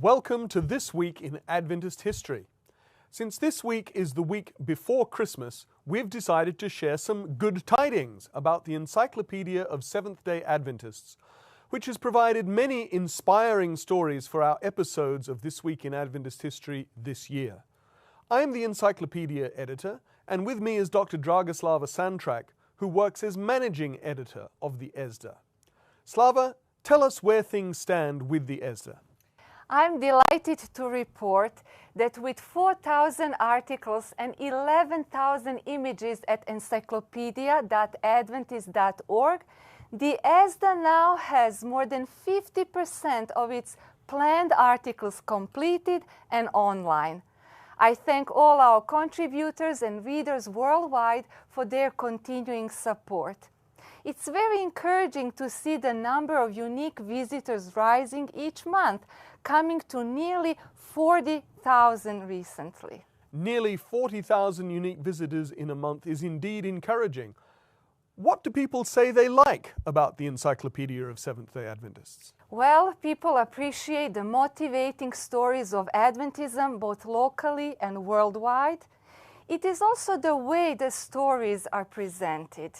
Welcome to This Week in Adventist History. Since this week is the week before Christmas, we've decided to share some good tidings about the Encyclopedia of Seventh-day Adventists, which has provided many inspiring stories for our episodes of This Week in Adventist History this year. I'm the Encyclopedia editor, and with me is Dr. Dragoslava Santrak, who works as managing editor of the ESDA. Slava, tell us where things stand with the ESDA. I'm delighted to report that with 4,000 articles and 11,000 images at encyclopedia.adventist.org, the ESDA now has more than 50% of its planned articles completed and online. I thank all our contributors and readers worldwide for their continuing support. It's very encouraging to see the number of unique visitors rising each month, coming to nearly 40,000 recently. Nearly 40,000 unique visitors in a month is indeed encouraging. What do people say they like about the Encyclopedia of Seventh-day Adventists? Well, people appreciate the motivating stories of Adventism both locally and worldwide. It is also the way the stories are presented.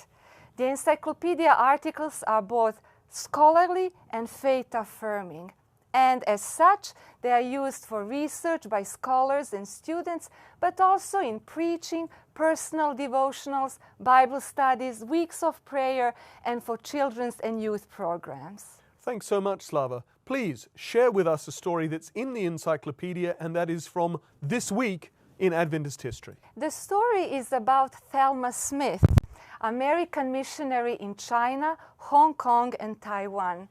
The encyclopedia articles are both scholarly and faith-affirming, and as such, they are used for research by scholars and students, but also in preaching, personal devotionals, Bible studies, weeks of prayer, and for children's and youth programs. Thanks so much, Slava. Please share with us a story that's in the encyclopedia and that is from this week in Adventist history. The story is about Thelma Smith, American missionary in China, Hong Kong, and Taiwan.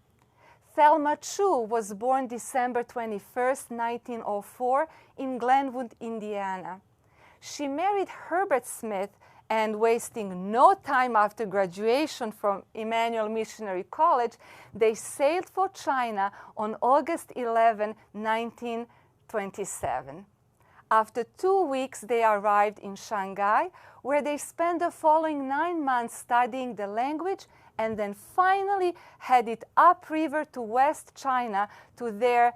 Thelma Chu was born December 21, 1904, in Glenwood, Indiana. She married Herbert Smith, and wasting no time after graduation from Emmanuel Missionary College, they sailed for China on August 11, 1927. After 2 weeks, they arrived in Shanghai, where they spent the following 9 months studying the language and then finally headed upriver to West China to their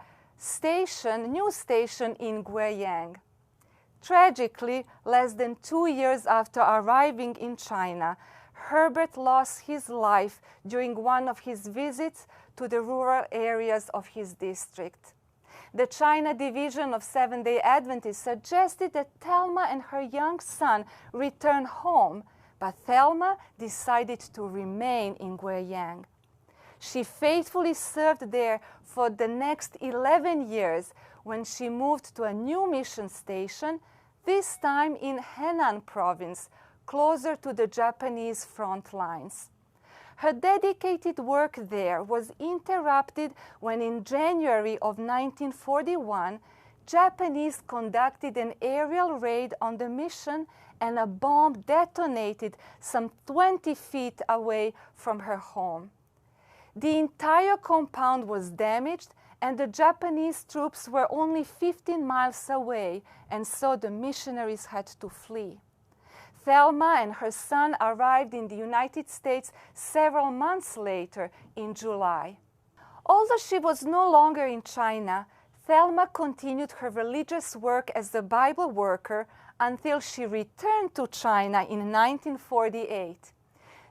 new station in Guiyang. Tragically, less than 2 years after arriving in China, Herbert lost his life during one of his visits to the rural areas of his district. The China Division of Seventh-day Adventists suggested that Thelma and her young son return home, but Thelma decided to remain in Guiyang. She faithfully served there for the next 11 years when she moved to a new mission station, this time in Henan province, closer to the Japanese front lines. Her dedicated work there was interrupted when in January of 1941, Japanese conducted an aerial raid on the mission and a bomb detonated some 20 feet away from her home. The entire compound was damaged and the Japanese troops were only 15 miles away, and so the missionaries had to flee. Thelma and her son arrived in the United States several months later in July. Although she was no longer in China, Thelma continued her religious work as a Bible worker until she returned to China in 1948.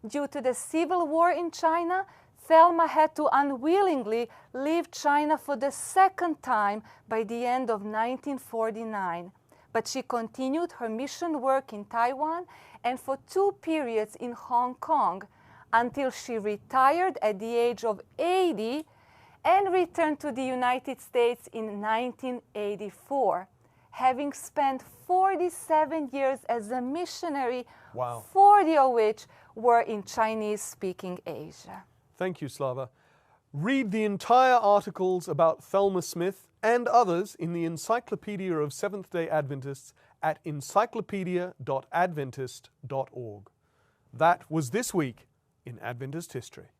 Due to the civil war in China, Thelma had to unwillingly leave China for the second time by the end of 1949. But she continued her mission work in Taiwan and for 2 periods in Hong Kong until she retired at the age of 80 and returned to the United States in 1984, having spent 47 years as a missionary, Wow. 40 of which were in Chinese-speaking Asia. Thank you, Slava. Read the entire articles about Thelma Smith and others in the Encyclopedia of Seventh-day Adventists at encyclopedia.adventist.org. That was This Week in Adventist History.